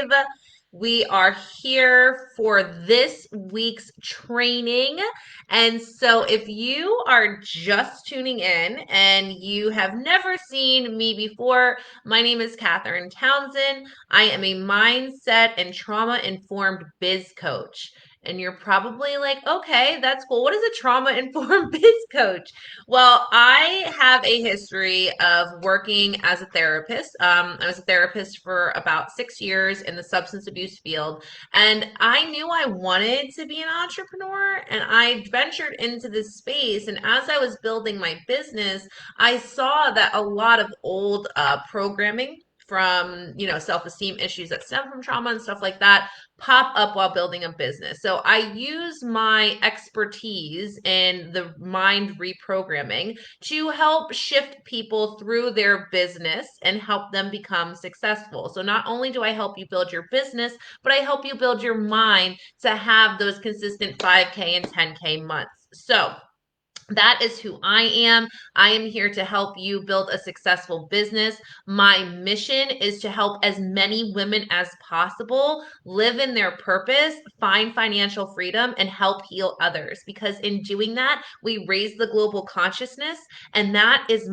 live. We are here for this week's training. And so, if you are just tuning in and you have never seen me before, my name is Katherine Townsend. I am a mindset and trauma informed biz coach. And you're probably like, okay, that's cool. What is a trauma informed biz coach? Well, I have a history of working as a therapist. I was a therapist for about 6 years in the substance abuse field, and I knew I wanted to be an entrepreneur, and I ventured into this space. And as I was building my business, I saw that a lot of old programming from self-esteem issues that stem from trauma and stuff like that pop up while building a business. So I use my expertise in the mind reprogramming to help shift people through their business and help them become successful. So not only do I help you build your business, but I help you build your mind to have those consistent 5K and 10K months. So that is who I am. I am here to help you build a successful business. My mission is to help as many women as possible live in their purpose, find financial freedom, and help heal others. Because in doing that, we raise the global consciousness, and that's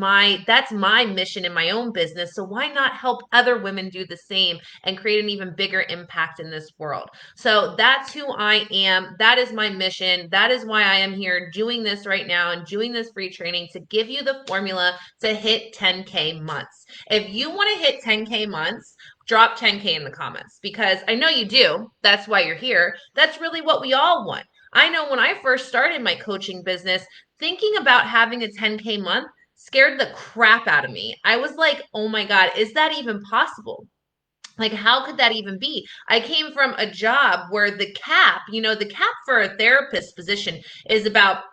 my mission in my own business. So why not help other women do the same and create an even bigger impact in this world? So that's who I am. That is my mission. That is why I am here doing this right now and doing this free training to give you the formula to hit 10K months. If you want to hit 10K months, drop 10K in the comments because I know you do. That's why you're here. That's really what we all want. I know when I first started my coaching business, thinking about having a 10K month scared the crap out of me. I was like, oh my God, is that even possible? Like, how could that even be? I came from a job where the cap for a therapist position is about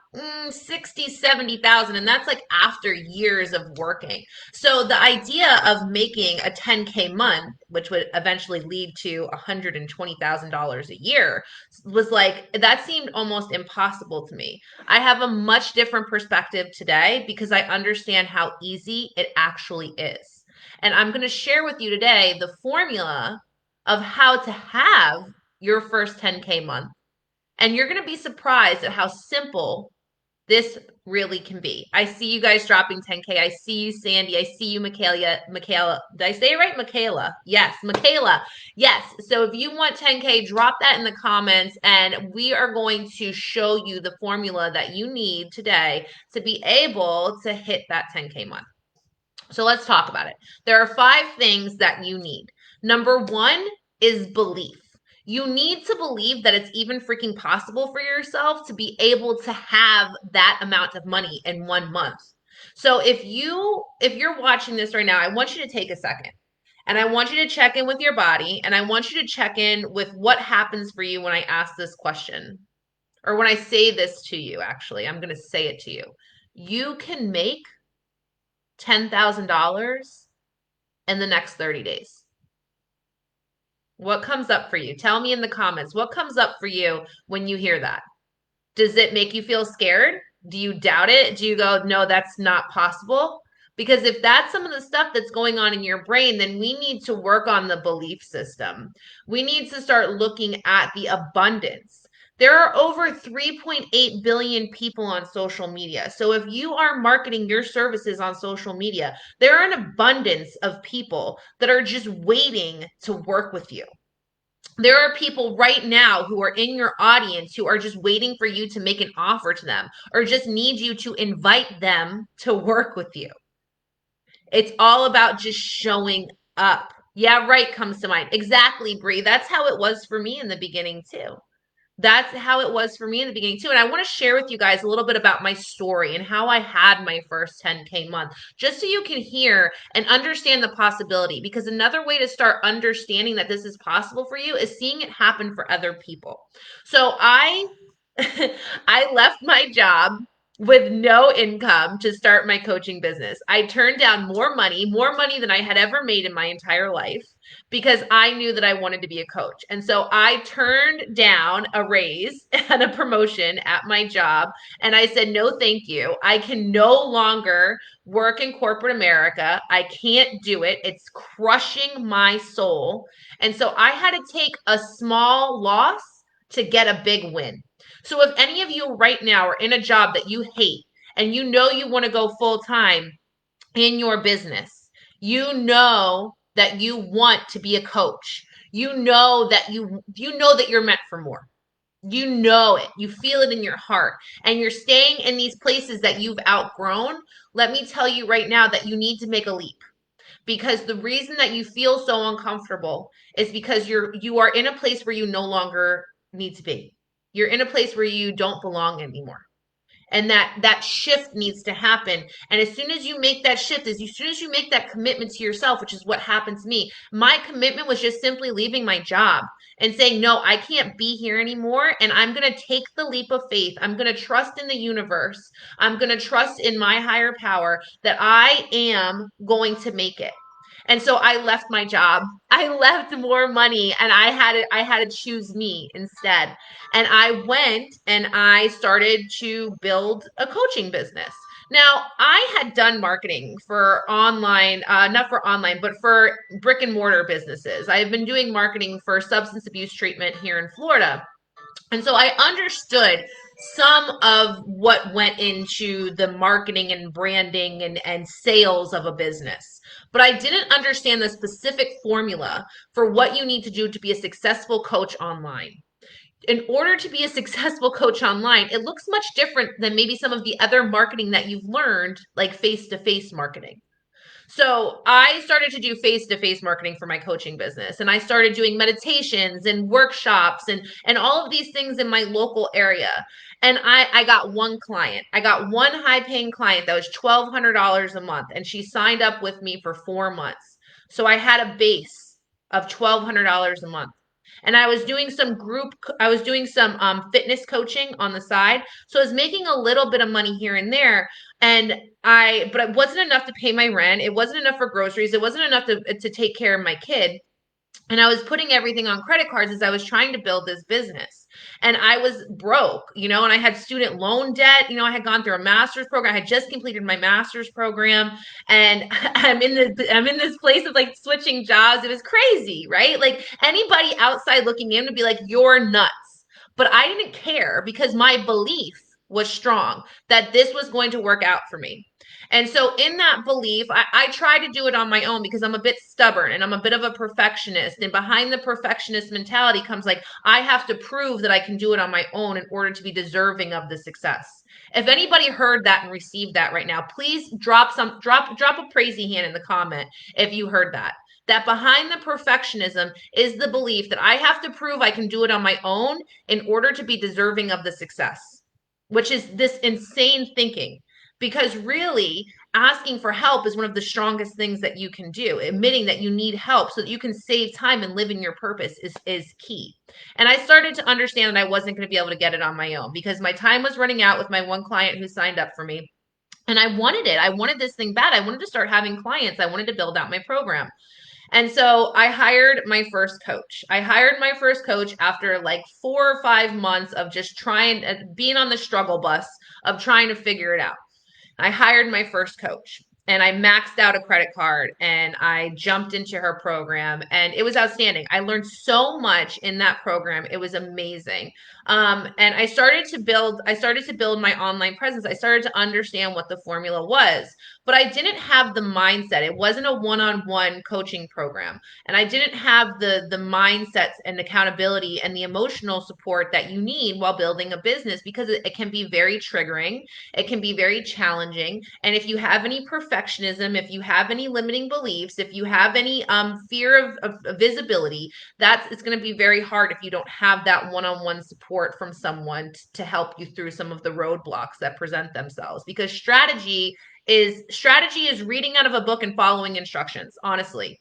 60, 70,000, and that's like after years of working. So the idea of making a 10K month, which would eventually lead to $120,000 a year, was like, that seemed almost impossible to me. I have a much different perspective today because I understand how easy it actually is. And I'm going to share with you today the formula of how to have your first 10K month. And you're going to be surprised at how simple this really can be. I see you guys dropping 10K. I see you, Sandy. I see you, Michaela. Michaela, did I say it right? Michaela. Yes, Michaela. Yes. So if you want 10K, drop that in the comments, and we are going to show you the formula that you need today to be able to hit that 10K month. So let's talk about it. There are 5 things that you need. Number 1 is belief. You need to believe that it's even freaking possible for yourself to be able to have that amount of money in 1 month. So if you're watching this right now, I want you to take a second and I want you to check in with your body and I want you to check in with what happens for you when I ask this question or when I say this to you. Actually, I'm going to say it to you. You can make $10,000 in the next 30 days. What comes up for you? Tell me in the comments. What comes up for you when you hear that? Does it make you feel scared? Do you doubt it? Do you go, no, that's not possible? Because if that's some of the stuff that's going on in your brain, then we need to work on the belief system. We need to start looking at the abundance. There are over 3.8 billion people on social media. So if you are marketing your services on social media, there are an abundance of people that are just waiting to work with you. There are people right now who are in your audience who are just waiting for you to make an offer to them or just need you to invite them to work with you. It's all about just showing up. Yeah, right comes to mind. Exactly, Bree. That's how it was for me in the beginning too. That's how it was for me in the beginning too. And I want to share with you guys a little bit about my story and how I had my first 10K month, just so you can hear and understand the possibility. Because another way to start understanding that this is possible for you is seeing it happen for other people. So I left my job with no income to start my coaching business. I turned down more money than I had ever made in my entire life. because I knew that I wanted to be a coach. And so I turned down a raise and a promotion at my job. And I said, no, thank you. I can no longer work in corporate America. I can't do it. It's crushing my soul. And so I had to take a small loss to get a big win. So if any of you right now are in a job that you hate and you know you want to go full time in your business, you know that you want to be a coach. You know that you're meant for more. You know it. You feel it in your heart. And you're staying in these places that you've outgrown. Let me tell you right now that you need to make a leap, because the reason that you feel so uncomfortable is because you are in a place where you no longer need to be. You're in a place where you don't belong anymore, and that shift needs to happen. And as soon as you make that shift, as soon as you make that commitment to yourself, which is what happened to me, my commitment was just simply leaving my job and saying, no, I can't be here anymore, and I'm going to take the leap of faith. I'm going to trust in the universe. I'm going to trust in my higher power that I am going to make it. And so I left my job. I left more money, and I had to choose me instead. And I went and I started to build a coaching business. Now, I had done marketing for online, not for online, but for brick and mortar businesses. I have been doing marketing for substance abuse treatment here in Florida. And so I understood some of what went into the marketing and branding and sales of a business. But I didn't understand the specific formula for what you need to do to be a successful coach online. In order to be a successful coach online, it looks much different than maybe some of the other marketing that you've learned, like face to face marketing. So I started to do face-to-face marketing for my coaching business, and I started doing meditations and workshops and all of these things in my local area. And I got one client. I got one high-paying client that was $1,200 a month, and she signed up with me for 4 months. So I had a base of $1,200 a month. And I was doing some fitness coaching on the side. So I was making a little bit of money here and there. And but it wasn't enough to pay my rent. It wasn't enough for groceries. It wasn't enough to take care of my kid. And I was putting everything on credit cards as I was trying to build this business. And I was broke, and I had student loan debt. I had gone through a master's program. I had just completed my master's program, and I'm in this place of like switching jobs. It was crazy, right? Like anybody outside looking in would be like, "You're nuts." But I didn't care because my belief was strong that this was going to work out for me. And so, in that belief, I try to do it on my own because I'm a bit stubborn and I'm a bit of a perfectionist. And behind the perfectionist mentality comes like, I have to prove that I can do it on my own in order to be deserving of the success. If anybody heard that and received that right now, please drop a crazy hand in the comment if you heard that. That behind the perfectionism is the belief that I have to prove I can do it on my own in order to be deserving of the success, which is this insane thinking. Because really, asking for help is one of the strongest things that you can do. Admitting that you need help so that you can save time and live in your purpose is key. And I started to understand that I wasn't going to be able to get it on my own because my time was running out with my one client who signed up for me. And I wanted it. I wanted this thing bad. I wanted to start having clients. I wanted to build out my program. And so I hired my first coach. I hired my first coach after like 4 or 5 months of just trying, being on the struggle bus of trying to figure it out. I hired my first coach and I maxed out a credit card and I jumped into her program, and it was outstanding. I learned so much in that program. It was amazing. And I started to build my online presence. I started to understand what the formula was, but I didn't have the mindset. It wasn't a one-on-one coaching program. And I didn't have the mindsets and accountability and the emotional support that you need while building a business, because it can be very triggering. It can be very challenging. And if you have any perfectionism, if you have any limiting beliefs, if you have any fear of visibility, it's going to be very hard if you don't have that one-on-one support from someone to help you through some of the roadblocks that present themselves. Because strategy is reading out of a book and following instructions, honestly.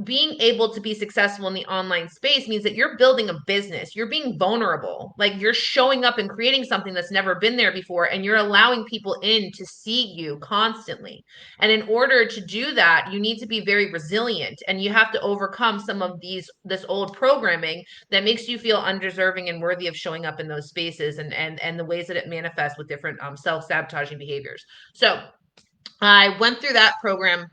being able to be successful in the online space means that you're building a business. You're being vulnerable. Like you're showing up and creating something that's never been there before, and you're allowing people in to see you constantly. And in order to do that, you need to be very resilient, and you have to overcome some of this old programming that makes you feel undeserving and worthy of showing up in those spaces, and the ways that it manifests with different self-sabotaging behaviors. So I went through that program.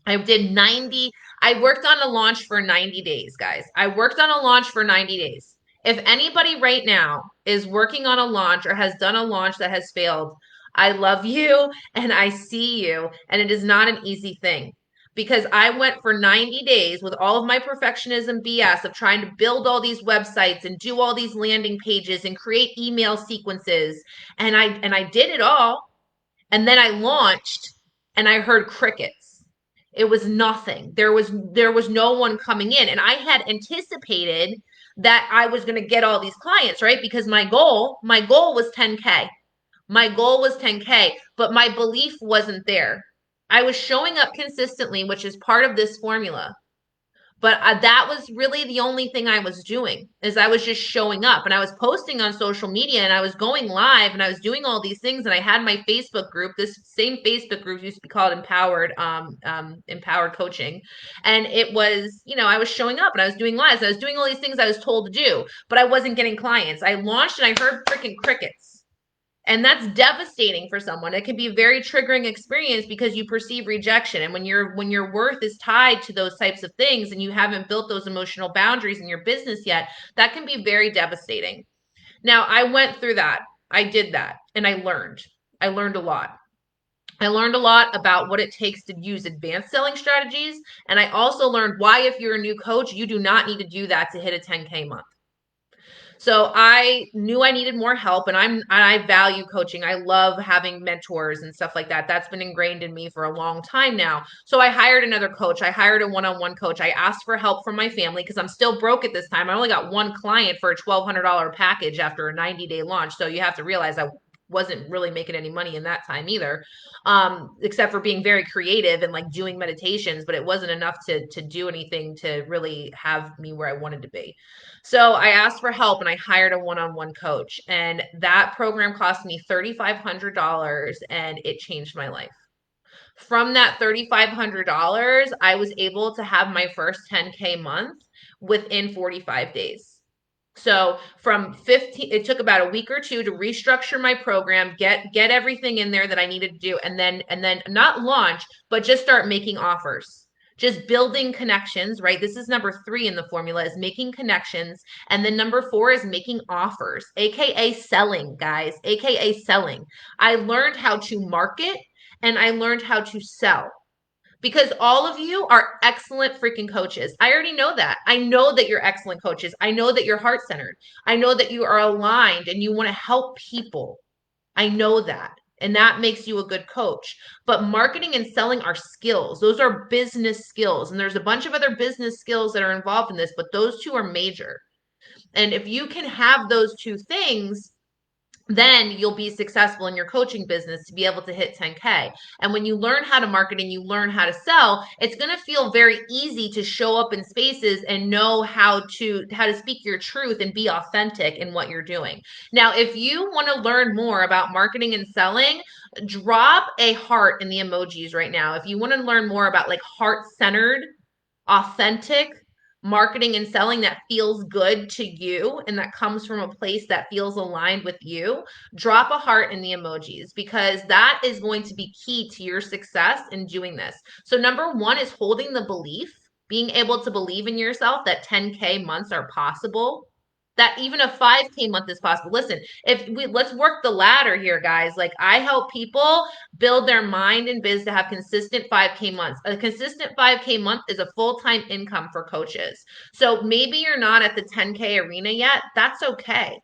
I did 90, I worked on a launch for 90 days, guys. I worked on a launch for 90 days. If anybody right now is working on a launch or has done a launch that has failed, I love you and I see you. And it is not an easy thing because I went for 90 days with all of my perfectionism BS of trying to build all these websites and do all these landing pages and create email sequences. And I did it all. And then I launched and I heard crickets. It was nothing. There was no one coming in. And I had anticipated that I was going to get all these clients, right? Because my goal was 10K. My goal was 10K, but my belief wasn't there. I was showing up consistently, which is part of this formula. But that was really the only thing I was doing is I was just showing up and I was posting on social media and I was going live and I was doing all these things and I had my Facebook group. This same Facebook group used to be called Empowered Coaching, and it was, I was showing up and I was doing lives. I was doing all these things I was told to do, but I wasn't getting clients. I launched and I heard freaking crickets. And that's devastating for someone. It can be a very triggering experience because you perceive rejection. And when your worth is tied to those types of things and you haven't built those emotional boundaries in your business yet, that can be very devastating. Now, I went through that. I did that and I learned. I learned a lot. I learned a lot about what it takes to use advanced selling strategies. And I also learned why, if you're a new coach, you do not need to do that to hit a 10K month. So I knew I needed more help, and I value coaching. I love having mentors and stuff like that. That's been ingrained in me for a long time now. So I hired another coach. I hired a one-on-one coach. I asked for help from my family because I'm still broke at this time. I only got one client for a $1,200 package after a 90-day launch. So you have to realize I wasn't really making any money in that time either, except for being very creative and like doing meditations, but it wasn't enough to do anything to really have me where I wanted to be. So I asked for help and I hired a one-on-one coach, and that program cost me $3,500 and it changed my life. From that $3,500, I was able to have my first 10K month within 45 days. So from 15, it took about a week or two to restructure my program, get everything in there that I needed to do, and then not launch, but just start making offers. Just building connections, right? This is number 3 in the formula, is making connections. And then number 4 is making offers, AKA selling, guys, AKA selling. I learned how to market and I learned how to sell because all of you are excellent freaking coaches. I already know that. I know that you're excellent coaches. I know that you're heart centered. I know that you are aligned and you want to help people. I know that. And that makes you a good coach. But marketing and selling are skills. Those are business skills. And there's a bunch of other business skills that are involved in this, but those two are major. And if you can have those two things, then you'll be successful in your coaching business to be able to hit 10K. And when you learn how to market and you learn how to sell, it's going to feel very easy to show up in spaces and know how to speak your truth and be authentic in what you're doing. Now, if you want to learn more about marketing and selling, drop a heart in the emojis right now. If you want to learn more about like heart-centered, authentic marketing and selling that feels good to you and that comes from a place that feels aligned with you, drop a heart in the emojis because that is going to be key to your success in doing this. So number 1 is holding the belief, being able to believe in yourself that 10K months are possible, that even a 5K month is possible. Listen, let's work the ladder here, guys. Like I help people build their mind and biz to have consistent 5K months. A consistent 5K month is a full-time income for coaches. So maybe you're not at the 10K arena yet. That's okay.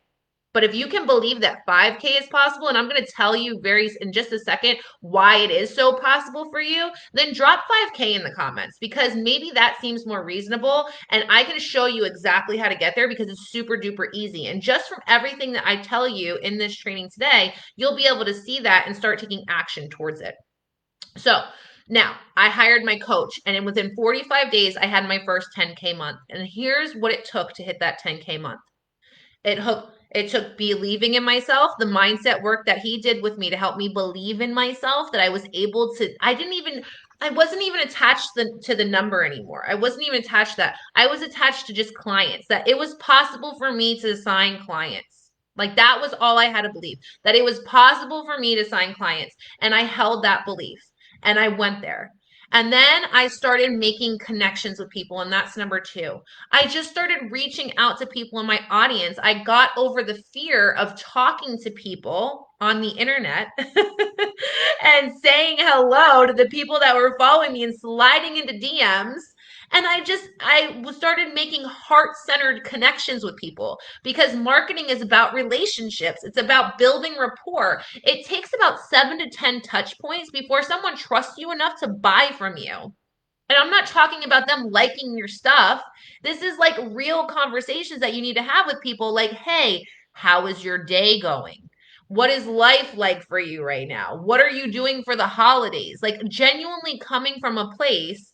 But if you can believe that 5K is possible, and I'm going to tell you in just a second why it is so possible for you, then drop 5K in the comments because maybe that seems more reasonable. And I can show you exactly how to get there because it's super duper easy. And just from everything that I tell you in this training today, you'll be able to see that and start taking action towards it. So Now, I hired my coach, and within 45 days, I had my first 10K month. And here's what it took to hit that 10K month. It took believing in myself, the mindset work that he did with me to help me believe in myself, that I was able to, I wasn't even attached to the number anymore. I wasn't even attached to that. I was attached to just clients, that it was possible for me to sign clients. Like that was all I had to believe, that it was possible for me to sign clients. And I held that belief and I went there. And then I started making connections with people, and that's number two. I just started reaching out to people in my audience. I got over the fear of talking to people on the internet and saying hello to the people that were following me and sliding into DMs. And I started making heart-centered connections with people, because marketing is about relationships. It's about building rapport. It takes about 7 to 10 touch points before someone trusts you enough to buy from you. And I'm not talking about them liking your stuff. This is like real conversations that you need to have with people, like, hey, how is your day going? What is life like for you right now? What are you doing for the holidays? Like, genuinely coming from a place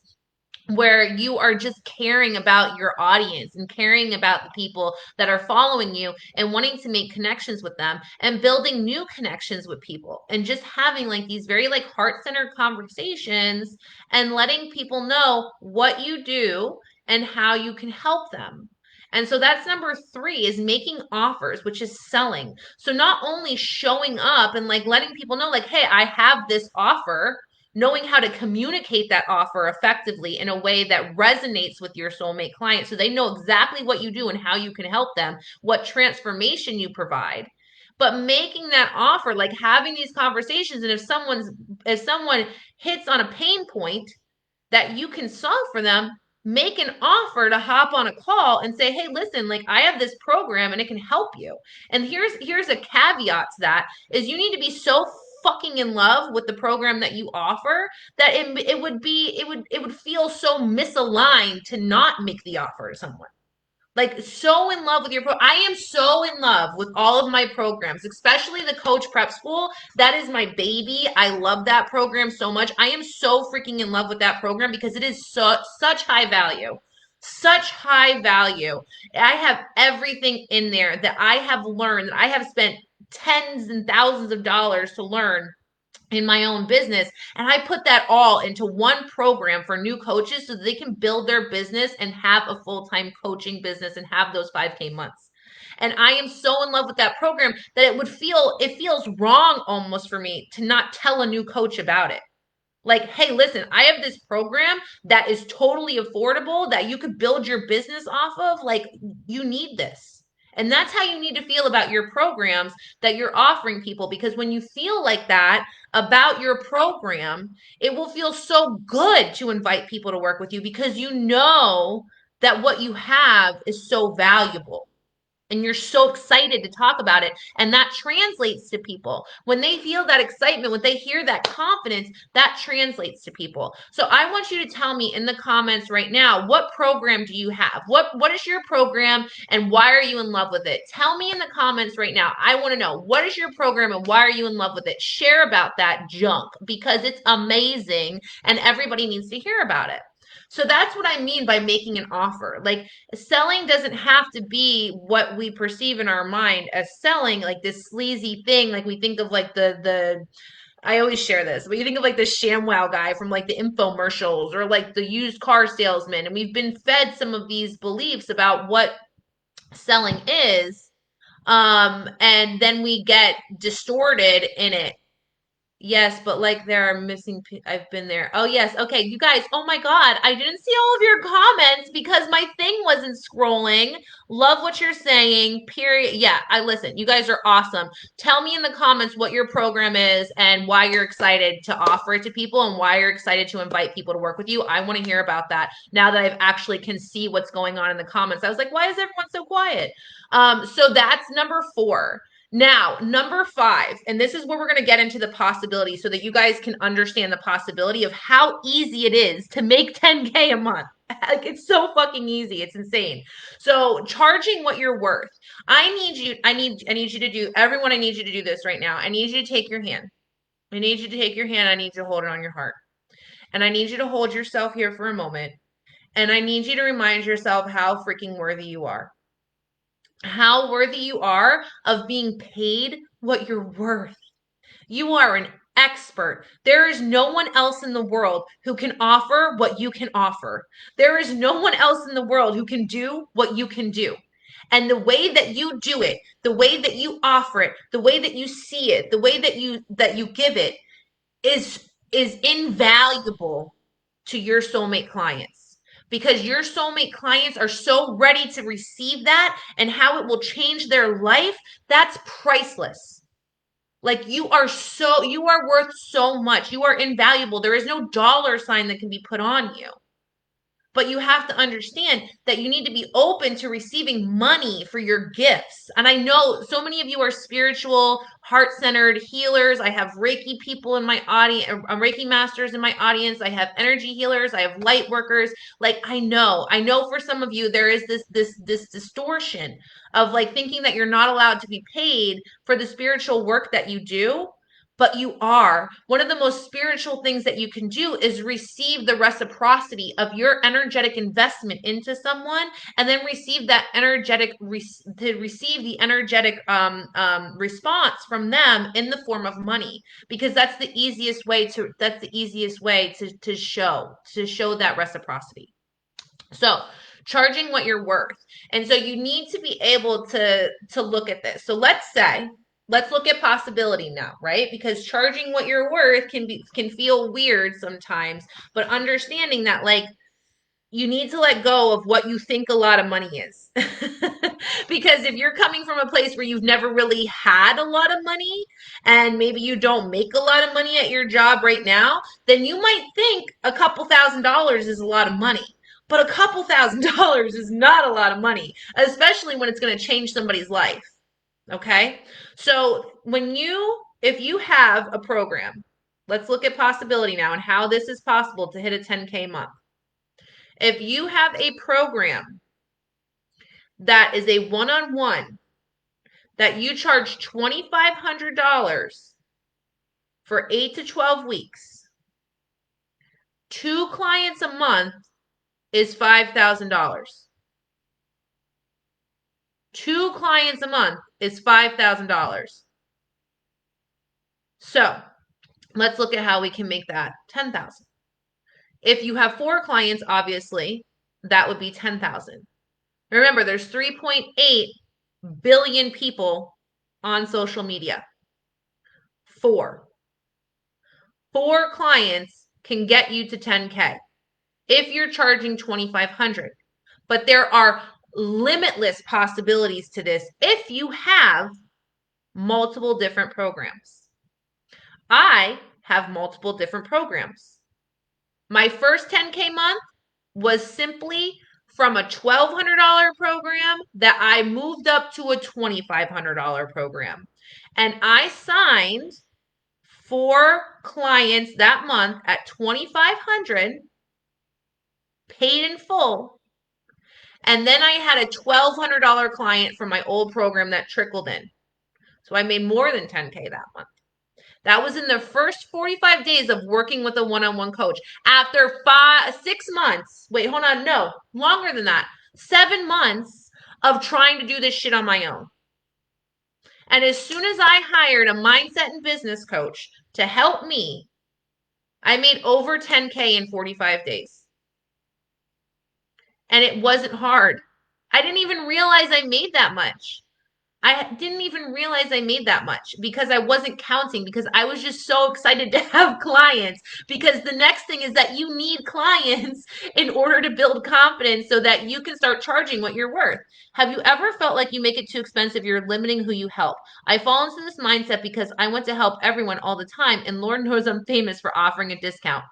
where you are just caring about your audience and caring about the people that are following you and wanting to make connections with them and building new connections with people and just having like these very like heart-centered conversations and letting people know what you do and how you can help them. And so that's number three, is making offers, which is selling. So not only showing up and like letting people know, like, hey, I have this offer, knowing how to communicate that offer effectively in a way that resonates with your soulmate client so they know exactly what you do and how you can help them, what transformation you provide. But making that offer, like having these conversations, and if someone hits on a pain point that you can solve for them, make an offer to hop on a call and say, hey, listen, like I have this program and it can help you. And here's a caveat to that, is you need to be so fucking in love with the program that you offer that it would feel so misaligned to not make the offer to someone. Like, so in love with your I am so in love with all of my programs, especially the Coach Prep School. That is my baby. I love that program so much. I am so freaking in love with that program because it is such high value. Such high value. I have everything in there that I have learned, that I have spent tens and thousands of dollars to learn in my own business. And I put that all into one program for new coaches so that they can build their business and have a full-time coaching business and have those 5K months. And I am so in love with that program that it feels wrong almost for me to not tell a new coach about it. Like, hey, listen, I have this program that is totally affordable that you could build your business off of. Like, you need this. And that's how you need to feel about your programs that you're offering people. Because when you feel like that about your program, it will feel so good to invite people to work with you because you know that what you have is so valuable and you're so excited to talk about it, and that translates to people when they feel that excitement, when they hear that confidence, that translates to people. So I want you to tell me in the comments right now, what program do you have? What is your program and why are you in love with it? Tell me in the comments right now. I want to know, what is your program and why are you in love with it? Share about that junk because it's amazing and everybody needs to hear about it. So that's what I mean by making an offer. Like, selling doesn't have to be what we perceive in our mind as selling, like this sleazy thing. Like we think of like the I always share this, but you think of like the ShamWow guy from like the infomercials or like the used car salesman, and we've been fed some of these beliefs about what selling is, and then we get distorted in it. Yes, but like there are missing. I've been there. Oh, yes. Okay, you guys. Oh my God. I didn't see all of your comments because my thing wasn't scrolling. Love what you're saying. Period. Yeah, I listen. You guys are awesome. Tell me in the comments what your program is and why you're excited to offer it to people and why you're excited to invite people to work with you. I want to hear about that now that I've actually can see what's going on in the comments. I was like, why is everyone so quiet? So that's number four. Now, number five, and this is where we're going to get into the possibility so that you guys can understand the possibility of how easy it is to make 10K a month. Like, it's so fucking easy. It's insane. So charging what you're worth. I need you to do, everyone, I need you to do this right now. I need you to take your hand. I need you to take your hand. I need you to hold it on your heart. And I need you to hold yourself here for a moment. And I need you to remind yourself how freaking worthy you are. How worthy you are of being paid what you're worth. You are an expert. There is no one else in the world who can offer what you can offer. There is no one else in the world who can do what you can do. And the way that you do it, the way that you offer it, the way that you see it, the way that you give it is invaluable to your soulmate clients, because your soulmate clients are so ready to receive that, and how it will change their life. That's priceless. Like, you are worth so much. You are invaluable. There is no dollar sign that can be put on you. But you have to understand that you need to be open to receiving money for your gifts. And I know so many of you are spiritual, heart-centered healers. I have Reiki people in my audience, Reiki masters in my audience. I have energy healers. I have light workers. Like, I know for some of you, there is this distortion of like thinking that you're not allowed to be paid for the spiritual work that you do. But you are. One of the most spiritual things that you can do is receive the reciprocity of your energetic investment into someone, and then receive that receive the energetic response from them in the form of money, because that's the easiest way to show that reciprocity. So, charging what you're worth. And so you need to be able to look at this. So let's look at possibility now, right? Because charging what you're worth can feel weird sometimes, but understanding that, like, you need to let go of what you think a lot of money is. Because if you're coming from a place where you've never really had a lot of money, and maybe you don't make a lot of money at your job right now, then you might think a couple $1,000s is a lot of money. But a couple $1,000s is not a lot of money, especially when it's going to change somebody's life. Okay? So if you have a program, let's look at possibility now and how this is possible to hit a 10K month. If you have a program that is a one-on-one that you charge $2,500 for 8 to 12 weeks, 2 clients a month is $5,000. 2 clients a month is $5,000. So let's look at how we can make that 10,000. If you have 4 clients, obviously, that would be 10,000. Remember, there's 3.8 billion people on social media. 4 clients can get you to 10K if you're charging $2,500. But there are limitless possibilities to this if you have multiple different programs. I have multiple different programs. My first 10K month was simply from a $1,200 program that I moved up to a $2,500 program. And I signed 4 clients that month at $2,500, paid in full. And then I had a $1,200 client from my old program that trickled in. So I made more than 10K that month. That was in the first 45 days of working with a one-on-one coach. After 6 months, wait, hold on, no, longer than that, 7 months of trying to do this shit on my own. And as soon as I hired a mindset and business coach to help me, I made over 10K in 45 days. And it wasn't hard. I didn't even realize I made that much. I didn't even realize I made that much because I wasn't counting, because I was just so excited to have clients. Because the next thing is that you need clients in order to build confidence so that you can start charging what you're worth. Have you ever felt like you make it too expensive? You're limiting who you help. I fall into this mindset because I want to help everyone all the time, and Lord knows I'm famous for offering a discount.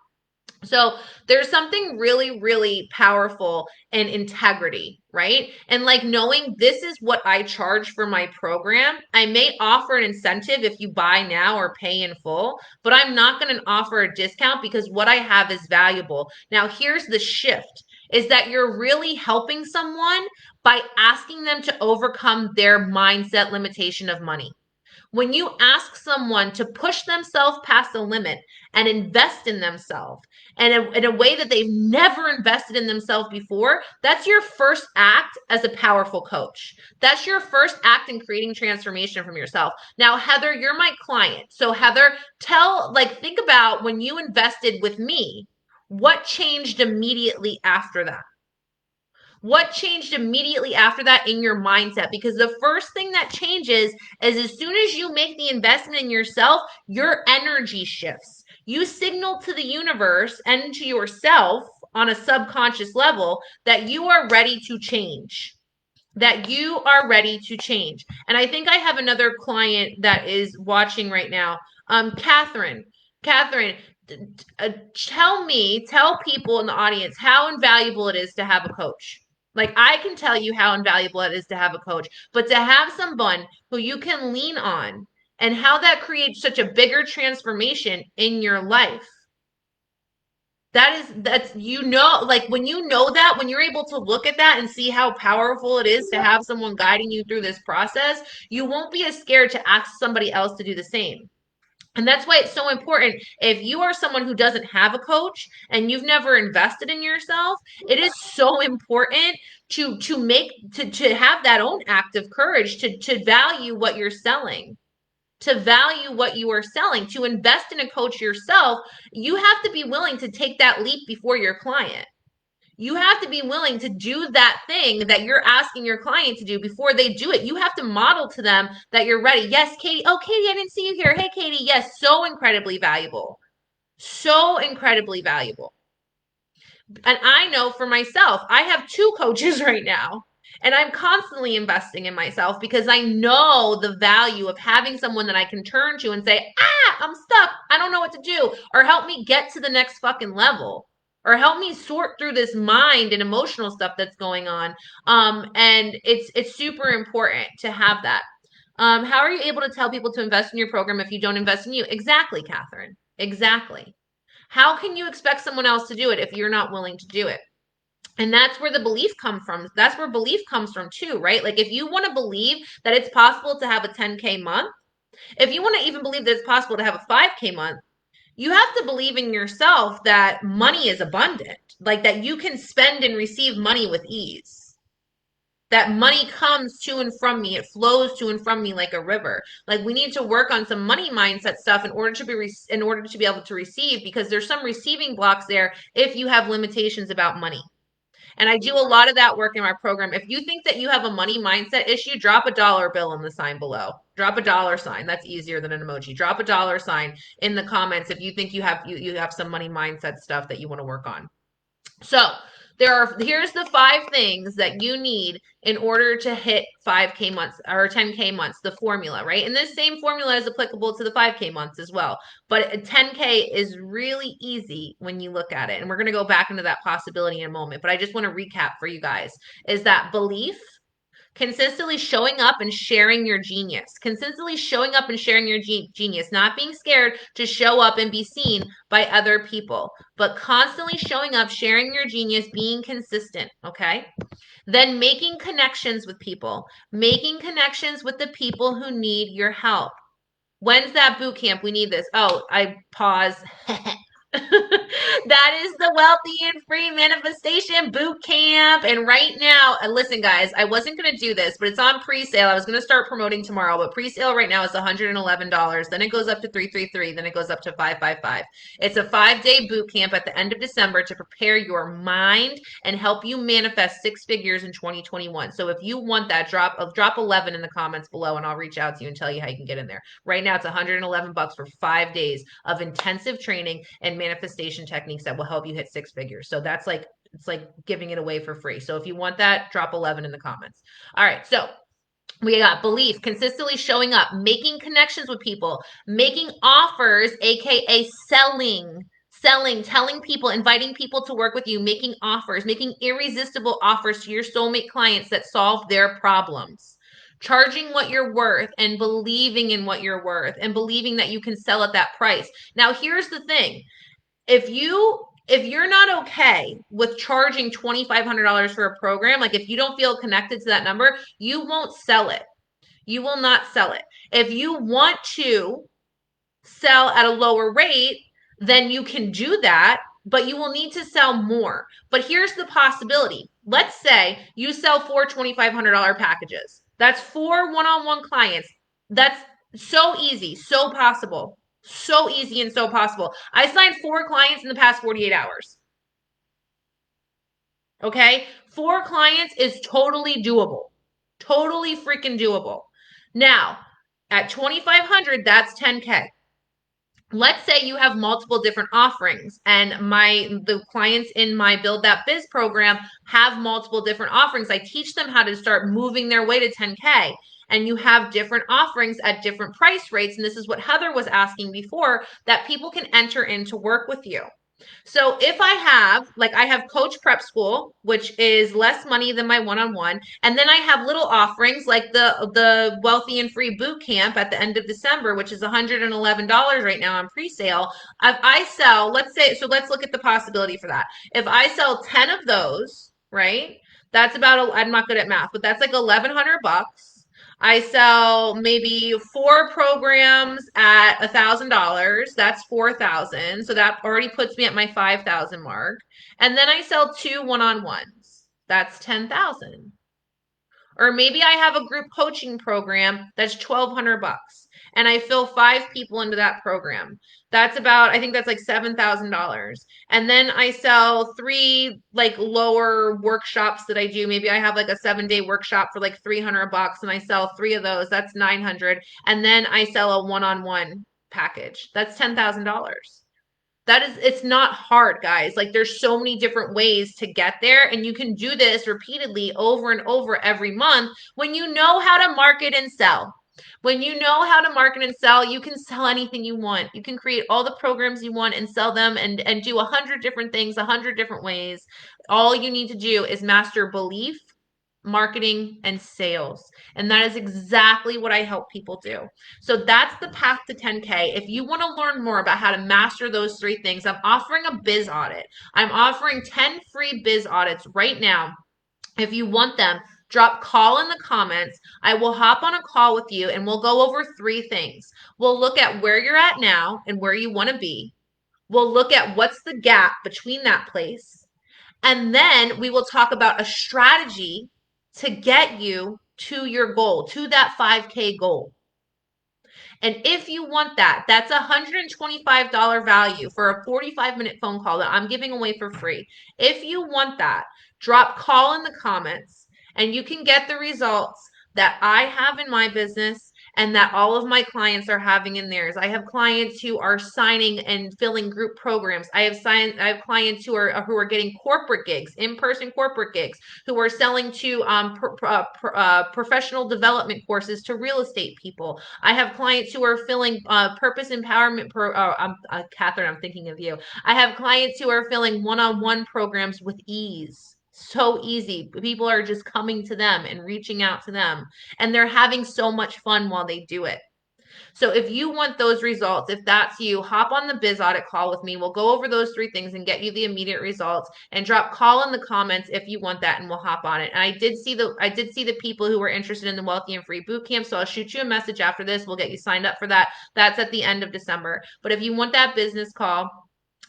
So there's something really, really powerful in integrity, right? And like knowing this is what I charge for my program. I may offer an incentive if you buy now or pay in full, but I'm not going to offer a discount because what I have is valuable. Now, here's the shift, is that you're really helping someone by asking them to overcome their mindset limitation of money. When you ask someone to push themselves past the limit and invest in themselves and in a way that they've never invested in themselves before, that's your first act as a powerful coach. That's your first act in creating transformation from yourself. Now, Heather, you're my client. So Heather, think about when you invested with me, what changed immediately after that? What changed immediately after that in your mindset? Because the first thing that changes is as soon as you make the investment in yourself, your energy shifts. You signal to the universe and to yourself on a subconscious level that you are ready to change. That you are ready to change. And I think I have another client that is watching right now. Catherine. Catherine, tell people in the audience how invaluable it is to have a coach. Like I can tell you how invaluable it is to have a coach, but to have someone who you can lean on and how that creates such a bigger transformation in your life. That's like when you know that, when you're able to look at that and see how powerful it is to have someone guiding you through this process, you won't be as scared to ask somebody else to do the same. And that's why it's so important. If you are someone who doesn't have a coach and you've never invested in yourself, it is so important to have that own act of courage to value what you're selling, to value what you are selling, to invest in a coach yourself. You have to be willing to take that leap before your client. You have to be willing to do that thing that you're asking your client to do before they do it. You have to model to them that you're ready. Yes, Katie. Oh, Katie, I didn't see you here. Hey, Katie. Yes, so incredibly valuable. So incredibly valuable. And I know for myself, I have two coaches right now. And I'm constantly investing in myself because I know the value of having someone that I can turn to and say, I'm stuck. I don't know what to do. Or help me get to the next fucking level. Or help me sort through this mind and emotional stuff that's going on. And it's super important to have that. How are you able to tell people to invest in your program if you don't invest in you? Exactly, Catherine. Exactly. How can you expect someone else to do it if you're not willing to do it? And that's where the belief comes from. That's where belief comes from too, right? Like if you want to believe that it's possible to have a 10K month, if you want to even believe that it's possible to have a 5K month, you have to believe in yourself that money is abundant, like that you can spend and receive money with ease. That money comes to and from me. It flows to and from me like a river. Like we need to work on some money mindset stuff in order to be able to receive, because there's some receiving blocks there if you have limitations about money. And I do a lot of that work in my program. If you think that you have a money mindset issue, drop a dollar bill in the sign below. Drop a dollar sign. That's easier than an emoji. Drop a dollar sign in the comments if you think you have some money mindset stuff that you want to work on. So here's the 5 things that you need in order to hit 5K months or 10K months, the formula, right? And this same formula is applicable to the 5K months as well. But 10K is really easy when you look at it. And we're going to go back into that possibility in a moment. But I just want to recap for you guys is that belief, consistently showing up and sharing your genius, consistently showing up and sharing your genius, not being scared to show up and be seen by other people, but constantly showing up, sharing your genius, being consistent. Okay. Then making connections with people, making connections with the people who need your help. When's that boot camp? We need this. Oh, I pause. That is the Wealthy and Free Manifestation Boot Camp. And right now, listen, guys, I wasn't going to do this, but it's on pre-sale. I was going to start promoting tomorrow, but pre-sale right now is $111. Then it goes up to $333. Then it goes up to $555. It's a 5-day boot camp at the end of December to prepare your mind and help you manifest 6 figures in 2021. So if you want that, drop 11 in the comments below, and I'll reach out to you and tell you how you can get in there. Right now, it's $111 for 5 days of intensive training and manifestation techniques that will help you hit 6 figures. So that's like, it's like giving it away for free. So if you want that, drop 11 in the comments. All right. So we got belief, consistently showing up, making connections with people, making offers, AKA selling, telling people, inviting people to work with you, making offers, making irresistible offers to your soulmate clients that solve their problems, charging what you're worth and believing in what you're worth and believing that you can sell at that price. Now, here's the thing. If you're not okay with charging $2,500 for a program, like if you don't feel connected to that number, you won't sell it. You will not sell it. If you want to sell at a lower rate, then you can do that, but you will need to sell more. But here's the possibility. Let's say you sell four $2,500 packages. That's four one-on-one clients. That's so easy, so possible. So easy and so possible. I signed four clients in the past 48 hours. Okay? Four clients is totally doable. Totally freaking doable. Now, at 2,500, that's 10K. Let's say you have multiple different offerings and the clients in my Build That Biz program have multiple different offerings. I teach them how to start moving their way to 10K, and you have different offerings at different price rates. And this is what Heather was asking before, that people can enter in to work with you. So if I have Coach Prep School, which is less money than my one-on-one, and then I have little offerings like the Wealthy and Free Boot Camp at the end of December, which is $111 right now on pre-sale. If I sell, let's look at the possibility for that. If I sell 10 of those, right? That's about, I'm not good at math, but that's like 1,100 bucks. I sell maybe four programs at $1,000. That's 4,000. So that already puts me at my 5,000 mark. And then I sell two one-on-ones. That's 10,000. Or maybe I have a group coaching program that's 1,200 bucks and I fill five people into that program. That's about, I think that's like $7,000. And then I sell three like lower workshops that I do. Maybe I have like a 7-day workshop for like 300 bucks and I sell three of those. That's 900. And then I sell a one-on-one package. That's $10,000. It's not hard, guys. Like there's so many different ways to get there, and you can do this repeatedly over and over every month when you know how to market and sell. When you know how to market and sell, you can sell anything you want. You can create all the programs you want and sell them and do 100 different things, 100 different ways. All you need to do is master belief, marketing, and sales. And that is exactly what I help people do. So that's the path to 10K. If you want to learn more about how to master those three things, I'm offering a biz audit. I'm offering 10 free biz audits right now. If you want them, drop call in the comments. I will hop on a call with you and we'll go over three things. We'll look at where you're at now and where you want to be. We'll look at what's the gap between that place. And then we will talk about a strategy to get you to your goal, to that 5K goal. And if you want that, that's a $125 value for a 45-minute phone call that I'm giving away for free. If you want that, drop call in the comments and you can get the results that I have in my business and that all of my clients are having in theirs. I have clients who are signing and filling group programs. I have clients who are getting corporate gigs, in-person corporate gigs, who are selling to professional development courses to real estate people. I have clients who are filling purpose empowerment. Catherine, I'm thinking of you. I have clients who are filling one-on-one programs with ease. So easy. People are just coming to them and reaching out to them, and they're having so much fun while they do it. So if you want those results, if that's you, hop on the biz audit call with me. We'll go over those three things and get you the immediate results, and drop call in the comments if you want that and we'll hop on it. And I did see the people who were interested in the Wealthy and Free Boot Camp. So I'll shoot you a message after this. We'll get you signed up for that. That's at the end of December. But if you want that business call,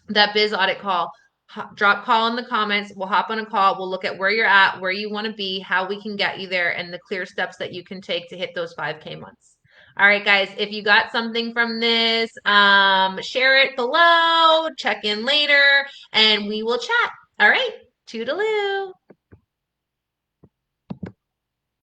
that biz audit call, drop call in the comments. We'll hop on a call. We'll look at where you're at, where you want to be, how we can get you there, and the clear steps that you can take to hit those 5K months. All right, guys, if you got something from this, share it below, check in later, and we will chat. All right, toodaloo.